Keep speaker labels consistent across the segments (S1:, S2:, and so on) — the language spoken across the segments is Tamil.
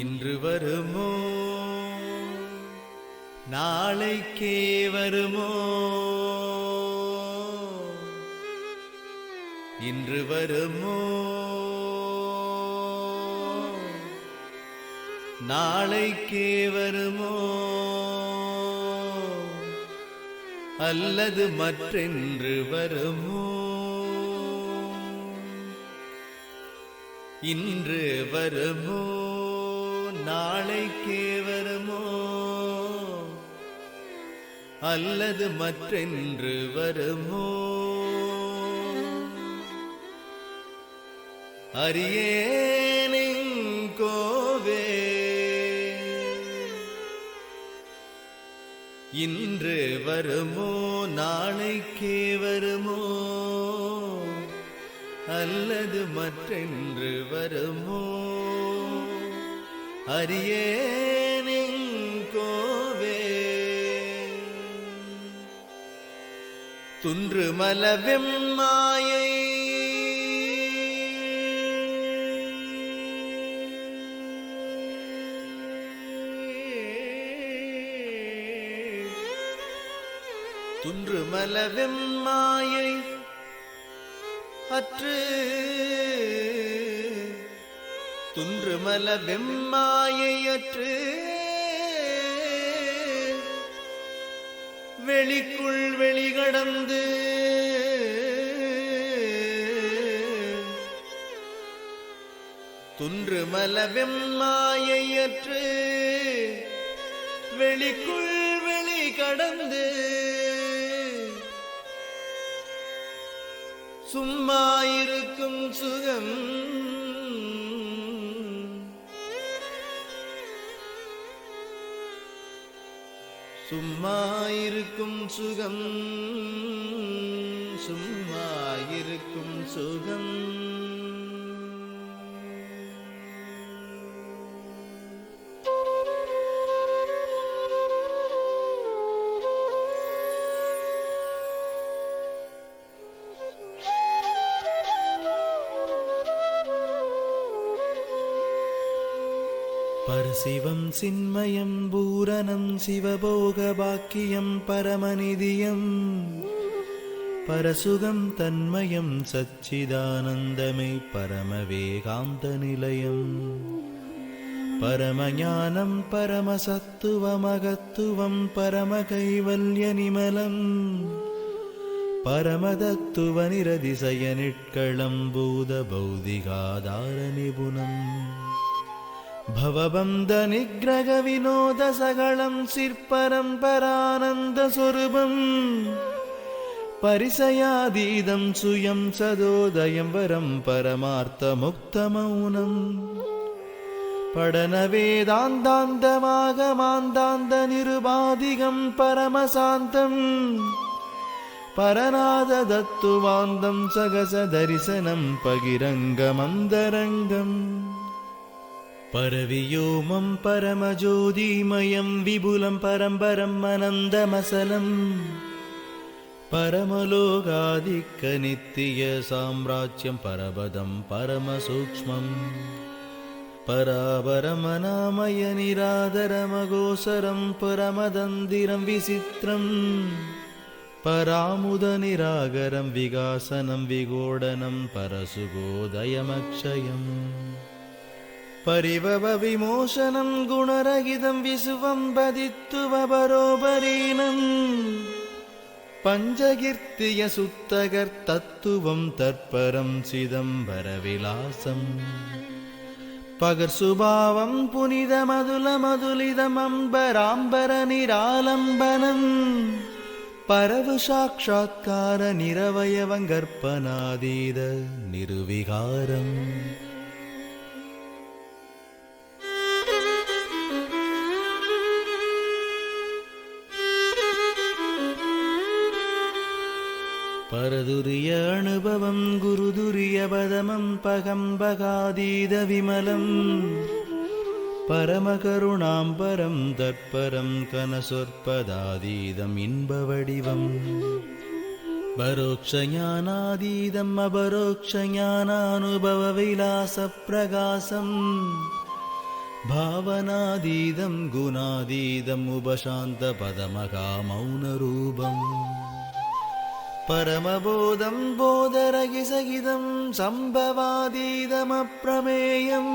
S1: இன்று வருமோ நாளைக்கே வருமோ, இன்று வருமோ நாளைக்கே வருமோ, அல்லது மற்றென்று வருமோ, இன்று வருமோ நாளைக்கே வருமோ, அல்லது மற்றென்று வருமோ, அறியேனெங்கோவே இன்று வருமோ நாளைக்கே வருமோ, அல்லது மற்றென்று வருமோ, அறியேனெங்கோவே. துன்று மலவெம்மாயை துன்று மலவெம்மாயை அற்று, துன்று மலவெம்மாயை அற்று வெளிக்குள் வெளிகடந்து துன்று மலவெம்மாயை அற்று வெளிக்குள் வெளிகடந்து சும்மா இருக்கும் சுகம் சும்மா இருக்கும் சுகம் சும்மா இருக்கும் சுகம். பரசிவம் சின்மயம் பூரணம் சிவபோக பாக்கியம் பரமநிதியம் பரசுகம் தன்மயம் சச்சிதானந்தமே பரமவேகாந்த நிலையம் பரமஞானம் பரமசத்துவமகத்துவம் பரமகைவல்ய நிமலம் பரமதத்துவ நிரதிசய நிட்களம் பூத பௌதிகாதார நிபுணம் भवबन्ध निग्रह विनोद सगलं सिर्परम्परानन्द स्वरूपं परिसयादीदं सुयं सदोदयं वरं परमार्थमुक्तमौनं पठन वेदान्तान्तमागमान्तान्त निरुपाधिकं परमशान्तं परनाद दत्तुवान्तं सगस दर्शनं पगिरङ्गमन्तरङ्गम् परवियोमं परमज्योतिमयं विपुलं परम्परम् अनन्दमसलं परमलोकादिक्यनित्य साम्राज्यं परपदं परमसूक्ष्मं परापरमनामय निरादरमगोचरं परमदन्दिरं विचित्रं परामुदनिरागरं विगासनं विगोडनं परसुगोदयमक्षयम् परिभव विमोचनं गुणरहितं विश्वं बदित्वपरोपरीणं पञ्चकीर्तिय सुत्तकर्तत्वं तत्परं चिदम्बरविलासं पगर्सुभावं पुनितमधुलमधुलितमम्बराम्बरनिरालम्बनं परवु साक्षात्कार निरवयवङ्गर्पणादीद निर्विकारम् परदुर्य अनुभवं गुरुदुर्य पदमं पगम्बगादीद विमलं परमकरुणां परं तत्परं कनसोर्पदादीदम् इन्बवडिवम् परोक्षज्ञानादीदम् अपरोक्षज्ञानानुभवविलासप्रकाशम् भावनातीतं गुणातीतम् उपशान्तपदमहामौनरूपम् परमबोधं बोधरगिसहितं सम्भवातीतमप्रमेयम्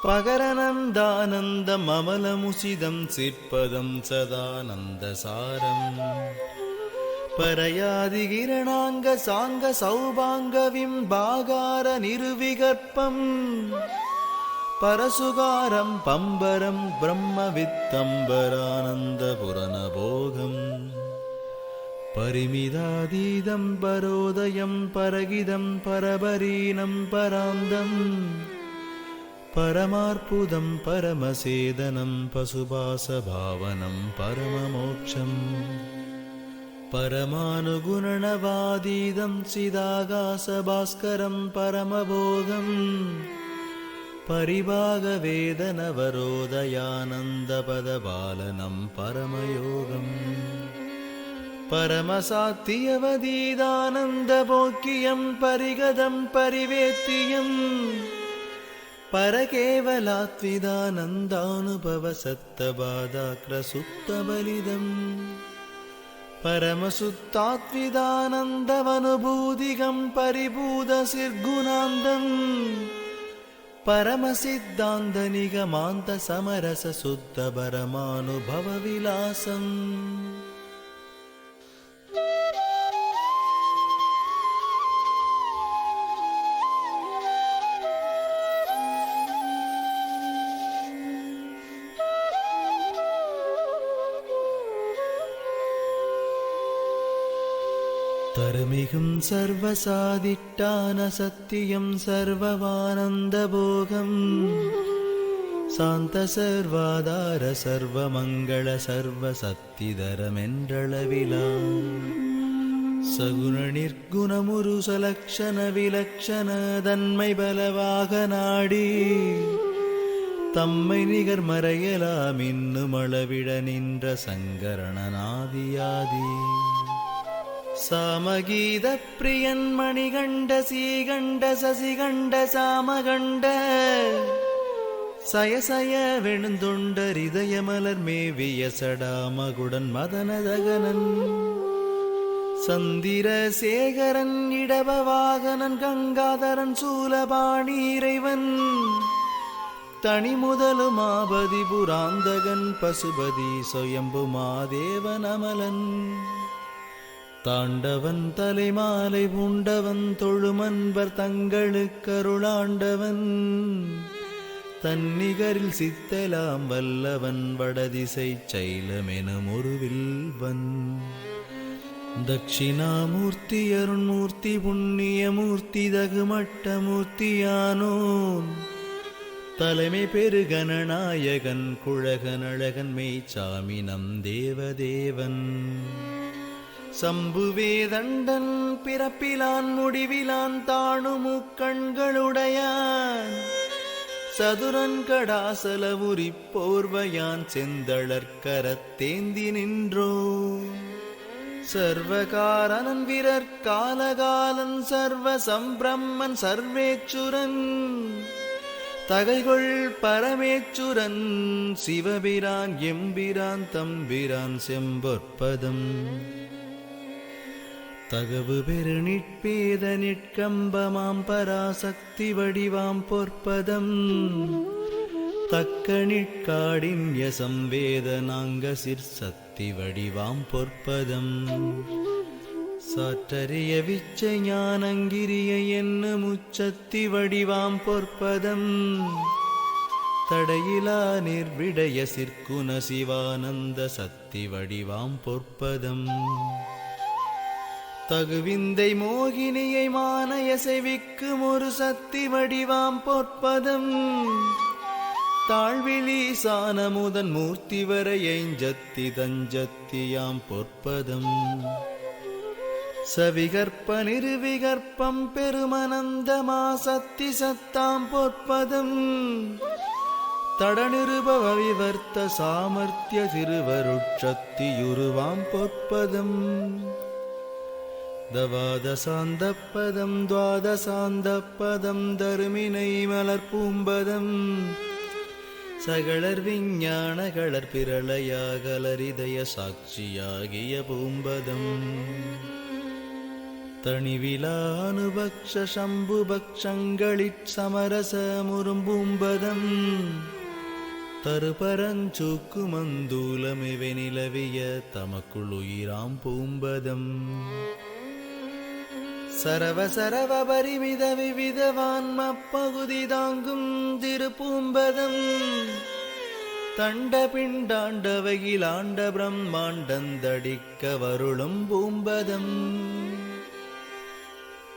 S1: पकरनन्दानन्दममलमुचितं सित्पदं सदानन्दसारम् परयादिगिरणाङ्गसाङ्गसौभाङ्गविम्बागारनिर्विगर्पम् परसुगारं पम्बरं ब्रह्मवित्तम्बरानन्दपुरनभोगम् परिमितातीतं परोदयं परगिदं परबरीनं परान्दम् परमार्पुदं परमसेदनं पशुपासभावनं परममोक्षम् परमानुगुणनवादीदं चिदाकाशभास्करं परमभोगम् परिभागवेदनवरोदयानन्दपदबालनं परमयोगम् परमसात्यवदीदानन्दभोग्यं परिगदं परिवेत्तियम् परकेवलात्विदानन्दानुभवसत्तबाधाक्रसुप्तबलिदम् परमसुत्तात्विदानन्दमनुभूतिगं परिभूतसिर्गुणान्दम् परमसिद्धान्तनिगमान्तसमरसशुद्धपरमानुभवविलासम् तरमिगं सर्वसादिट्टानसत्यं सर्ववानन्दभोगम् शान्तसर्वाधार सर्वमङ्गल सर्वसत्तिधरमेन्द्रळविला सगुणनिर्गुणमुरुसलक्षण தன்மை பலவாக தம்மை நிகர்மறையலாம் இன்னும் அளவிட நின்ற சங்கரணநாதியாதி सामगीत प्रियन्मणिगण्ड सीगण्ड ससिगण्ड सामगण्ड सयसय वेणुन्दुण्ड हृदयमलर् मेविय सडामगुडन् मदनदगनन् சந்திரசேகரன் இடபவாகனன் கங்காதரன் சூலபாணி இறைவன் தனிமுதலுமாபதி புராந்தகன் பசுபதி சொயம்பு மாதேவன் அமலன் தாண்டவன் தலைமாலை பூண்டவன் தொழுமன்பர் தங்களுக்கருளாண்டவன் தன்னிகரில் சித்தலாம் வல்லவன் வடதிசை சைலமெனும் ஒரு வில்வன் தட்சிணாமூர்த்தி அருண்மூர்த்தி புண்ணியமூர்த்தி தகுமட்டமூர்த்தியானோன் தலைமை பெருகணநாயகன் குழகனழகன் மெய்ச்சாமி நம் தேவதேவன் சம்புவேதண்டன் பிறப்பிலான் முடிவிலான் தாணுமுக்கண்களுடையான் சதுரன் கடாசலவுரி போர்வையான் செந்தளர்கரத்தேந்தி நின்றோ சர்வகாரணன் வீரர் காலகாலன் சர்வ சம்பிரம்மன் சர்வேச்சுரன் தகைகொள் பரமேச்சுரன் சிவபிரான் எம்பிரான் தம்பிரான் செம்பொற்பதம் தகவு பெரு நிட்பேத நிட்கம்பமாம் பராசக்தி வடிவாம் பொற்பதம் தக்க நிட்காடின்ய சம்வேதனாங்க சிற்சக்தி வடிவாம் பொற்பதம் சாற்றறிய விச்சை ஞானங்கிரிய என்ன முச்சத்தி வடிவாம் பொற்பதம் தடையிலா நிர்விடய சிற்குண சிவானந்த சக்தி வடிவாம் பொற்பதம் தகுவிந்தை மோகினியை மானய செவிக்கும் ஒரு சக்தி வடிவாம் பொற்பதம் தாழ்விழி சானமுதன் மூர்த்தி வரையஞ்சத்தி தஞ்சத்தியாம் பொற்பதம் சவிகற்ப நிருவிகற்பம் பெருமனந்தமா சத்தி சத்தாம் பொற்பதம் தடநிருபவ விவர்த்த சாமர்த்திய திருவருட்சத்தியுருவாம் பொற்பதம் தவாதசாந்தப்பதம் துவாதசாந்தப்பதம் தருமினை மலர்பூம்பதம் சகளர் விஞ்ஞானகளர் பிரளயாகலரிதய சாட்சியாகிய பூம்பதம் தணிவிலானுபக்ஷ சம்புபக்ஷங்களிற் சமரச முரும்பூம்பதம் தருபரஞ்சூக்கு மந்தூலமிவை நிலவிய தமக்குளுயிராம் பூம்பதம் சரவ சரவ பரிமித விவிதவான்ம பகுதி தாங்கும் திருப்பூம்பதம் தண்ட பிண்டாண்டவகிலாண்ட பிரம்மாண்டந்தடிக்க வருளும் பூம்பதம்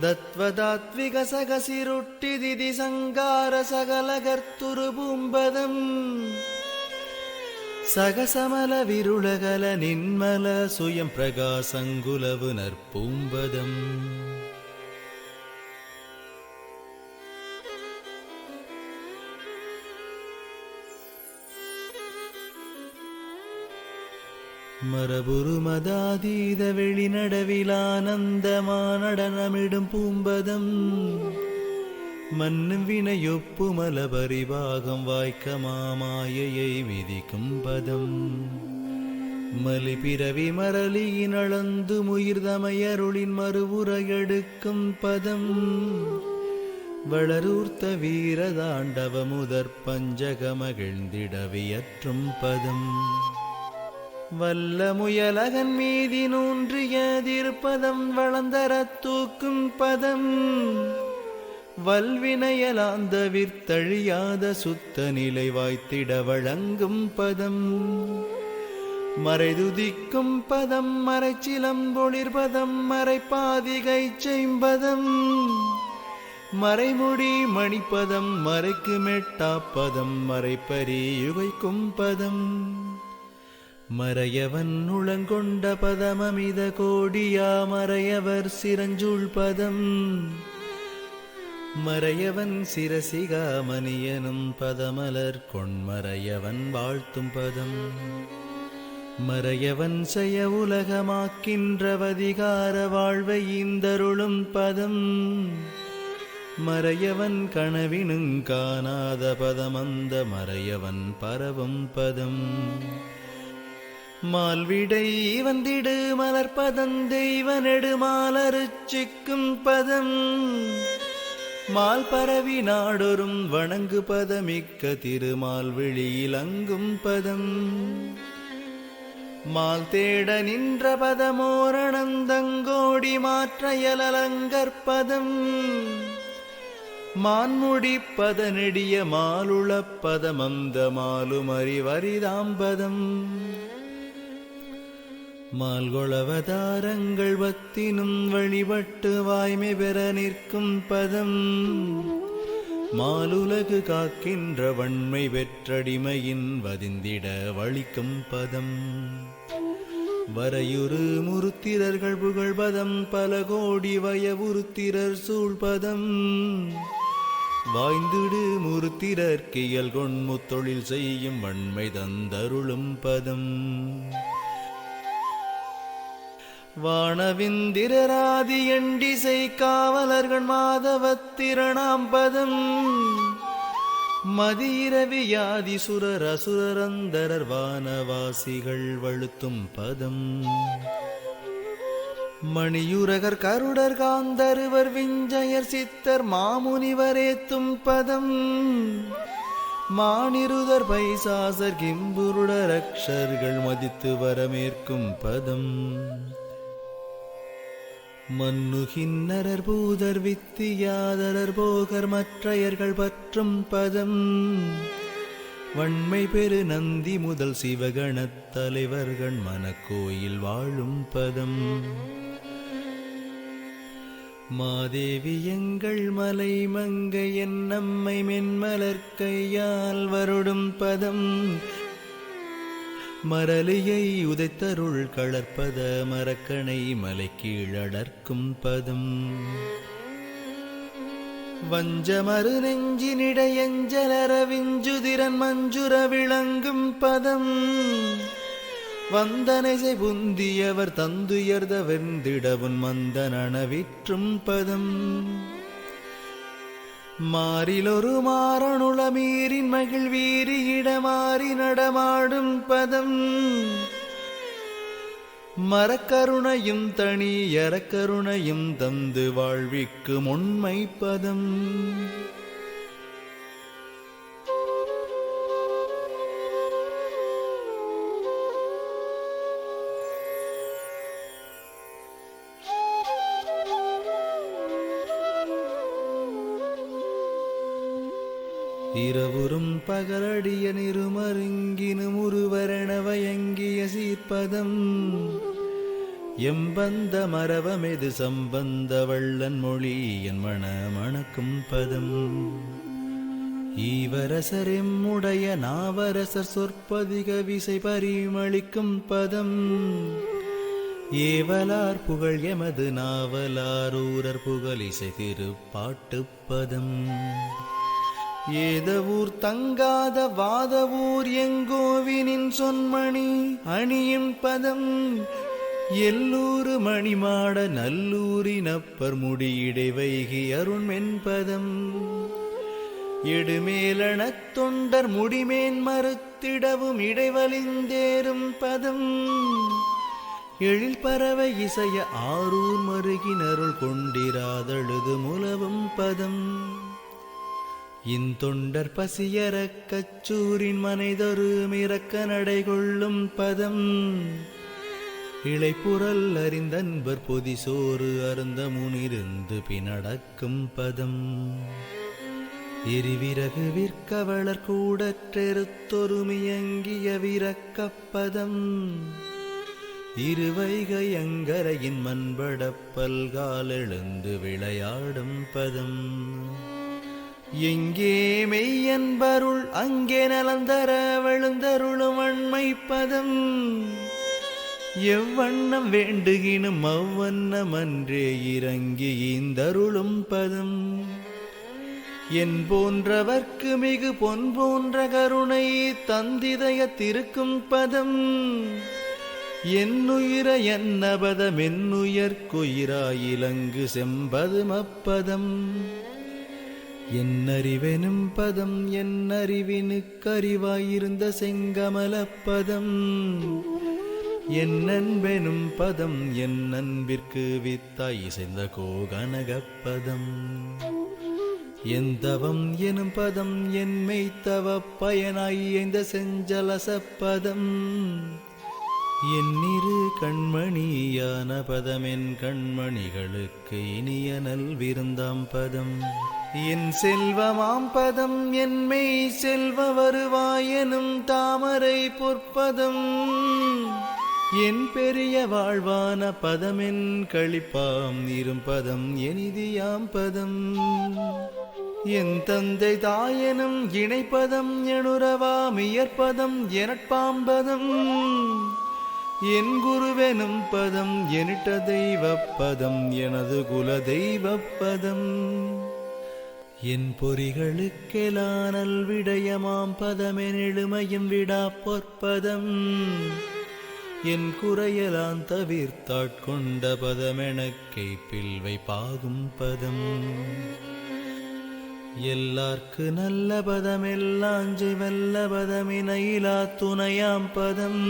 S1: தத்வதாத்விக சகசிருட்டி திதி சங்கார சகலகர்த்துரு பூம்பதம் சகசமல விருளகல நின்மல சுயம் பிரகாசங்குலவு நற்பூம்பதம் மரபுரு மதாதீத வெளிநடவிலானந்தமானடனமிடும் பூம்பதம் மன்னும் வினையொப்புமல பரிபாகம் வாய்க்க மாமாயையை விதிக்கும் பதம் மலிபிறவி மரளியினளந்து முயிர்தமையருளின் மறுவுரையெடுக்கும் பதம் வளரூர்த்த வீரதாண்டவ முதற் பஞ்சகமகிழ்ந்திடவியற்றும் பதம் வல்ல முயலகன் மீதி நூன்றியதிருப்பதம் வளந்தரத் தூக்கும் பதம் வல்வினையலாந்த விர்த்தழியாத சுத்த நிலை வாய்த்திட வழங்கும் பதம் மறைதுதிக்கும் பதம் மறைச்சிலம்பொழிற்பதம் மறைப்பாதிகை செய்பதம் மறைமுடி மணிப்பதம் மறைக்கு மெட்டாப்பதம் மறைப்பரியுகைக்கும் பதம் மறையவன் உளங்கொண்ட பதமமித கோடியா மறையவர் சிரஞ்சூழ் பதம் மறையவன் சிரசிகாமணியனும் பதமலர் கொண்மறையவன் வாழ்த்தும் பதம் மறையவன் செய்ய உலகமாக்கின்றவதிகார வாழ்வை இந்தருளும் பதம் மறையவன் கனவினுங் காணாத பதமந்த மறையவன் பரவும் பதம் மால்விடை வந்திடு மலர்பதம் தெய்வ நெடுமாலருச்சிக்கும் பதம் மால் பரவி நாடொரும் வணங்கு பதமிக்க திருமால் வெளியிலங்கும் பதம் மால் தேட நின்ற பதமோரணந்தங்கோடி மாற்றையலங்கற்பதம் மான்முடிப்பத நெடிய மாலுளப்பதமந்த மாலுமறிவரிதாம்பதம் மால்கொளவதாரங்கள் பத்தினும் வழிபட்டு வாய்மை பெற நிற்கும் பதம் மாலுலகு காக்கின்ற வன்மை பெற்றடிமையின் வதிந்திட வழிக்கும் பதம் வரையுறு முருத்திரர்கள் புகழ்பதம் பல கோடி வயவுருத்திரர் சூழ்பதம் வாய்ந்திடு முருத்திரர்க்கியல் கொண்முத்தொழில் செய்யும் வன்மை தந்தருளும் பதம் வானவிந்திரராதி எண்டிசை காவலர்கள் மாதவத்திரணாம் பதம் மதிரவியாதி சுரர் அசுரரந்தரர் வானவாசிகள் வழுத்தும் பதம் மணியுரகர் கருடர் காந்தருவர் விஞ்சயர் சித்தர் மாமுனிவரேத்தும் பதம் மானிருதர் பைசாசர் கிம்புருடர் அக்ஷர்கள் மதித்து வரமேற்கும் பதம் மன்னுகின்னரர் பூதர் வித்தியாதரர் போகர் மற்றையர்கள் பற்றும் பதம் வன்மை பெரு நந்தி முதல் சிவகணத் தலைவர்கள் மனக்கோயில் வாழும் பதம் மாதேவி எங்கள் மலை மங்கை என் நம்மை மென்மலர்க்கையால் வருடும் பதம் மரலியை உதைத்தருள் களற்பத மரக்கணை மலை கீழடர்க்கும் பதம் வஞ்சமறு நெஞ்சினிடையஞ்சலர விஞ்சுதிரன் மஞ்சுர விளங்கும் பதம் வந்தனைசை புந்தியவர் தந்துயர்த வெந்திடவுன் மந்தனவிற்றும் பதம் மாறிலொரு மாறனுள மீறின் மகிழ் வீரியிட மாறி நடமாடும் பதம் மரக்கருணையும் தனியறக்கருணையும் தந்து வாழ்விக்கும் உண்மை பதம் இரவுறும் பகலடிய நிருமருங்கினும் உருவரணவயங்கிய சீர்ப்பதம் எம்பந்த மரவமெது சம்பந்த வள்ளன் மொழி என் மணக்கும் பதம் ஈவரசரெம்முடைய நாவரசர் சொற்பதிக விசை பரிமளிக்கும் பதம் ஏவலார் புகழ் எமது நாவலாரூரர் புகழிசை திருப்பாட்டுப்பதம் ஏதவூர் தங்காத வாதவூர் எங்கோவினின் சொன்மணி அணியும் பதம் எல்லூரு மணிமாட நல்லூரினப்பர் முடியிடை வைகி அருண்மென்பதம் எடுமேலணத் தொண்டர் முடிமேன் மறுத்திடவும் இடைவலிந்தேறும் பதம் எழில் பறவை இசைய ஆரூர் மருகினருள் கொண்டிராதழுது முலவும் பதம் இந்தொண்டர் பசியறக் கச்சூரின் மனைதொரு மிரக்க நடை கொள்ளும் பதம் இளைப்புறல் அறிந்தன்பர் பொதிசோறு அருந்த முனிருந்து பினடக்கும் பதம் எரிவிறகு விற்கவளர் கூடற்றெருத்தொருமியங்கிய விரக்கப்பதம் இருவைகை அங்கரையின் மண்படப் பல்கால் எழுந்து விளையாடும் பதம் எங்கே மெய்யன்பருள் அங்கே நலந்தர வழுந்தருளும் அண்மை பதம் எவ்வண்ணம் வேண்டுகினும் அவ்வண்ணமன்றே இறங்கி ஈந்தருளும் பதம் என் போன்றவர்க்கு மிகு பொன் போன்ற கருணை தந்திதயத்திருக்கும் பதம் என்னுயிர என்ன பதம் என்னுயர்க்குயிராயிலங்கு செம்பதும் அப்பதம் என்னறிவெனும் பதம் என்னறிவினுக்கறிவாயிருந்த செங்கமலப்பதம் என்னன்பெனும் பதம் என் அன்பிற்கு வித்தாய் இசைந்த கோகனகப்பதம் எந்தவம் எனும் பதம் என் மெய்த்தவ பயனாய் எந்த செஞ்சலசப்பதம் என்னிரு கண்மணியான பதம் என் கண்மணிகளுக்கு இனிய நல்விருந்தாம் பதம் என் செல்வமாம் பதம் என் மெய் செல்வ வருவாயெனும் தாமரை பொற்பதம் என் பெரிய வாழ்வான பதமென் களிப்பாம் இரும் பதம் எனிதியாம் பதம் என் தந்தை தாயனும் இணைப்பதம் எனுறவாம் இயற்பதம் எனட்பாம்பதம் என் குருவெனும் பதம் எனிட்ட தெய்வப்பதம் எனது குல தெய்வப்பதம் என் பொறிகளுக்கெலானல் விடயமாம் பதமென் எழுமையும் விடா பொற்பதம் என் குறையலான் தவிர்த்தாட்கொண்ட பதமெனக்கை பில்வை பாகும் பதம் எல்லார்க்கு நல்ல பதம் எல்லாஞ்சை வல்ல பதமினையிலா துணையாம் பதம்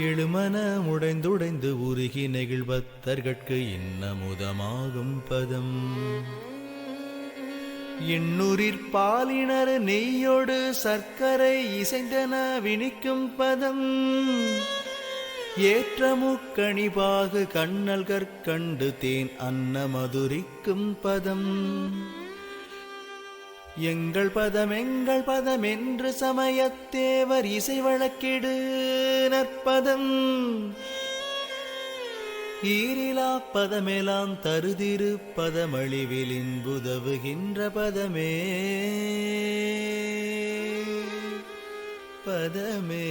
S1: எழுமன உடைந்துடைந்து உருகி நெகிழ்பத்தர்கட்கு இன்னமுதமாகும் பதம் எண்ணூரிற் பாலினர் நெய்யோடு சர்க்கரை இசைந்தன வினிக்கும் பதம் ஏற்றமுக்கணிபாகு கண்ணல் கற்கண்டு தேன் அன்ன மதுரிக்கும் பதம் எங்கள் பதம் என்று சமயத்தேவர் இசை வழக்கிடு நற்பதம் ஈரிலா பதமெலாம் தருதிரு பதமழிவிலின் புதவுகின்ற பதமே பதமே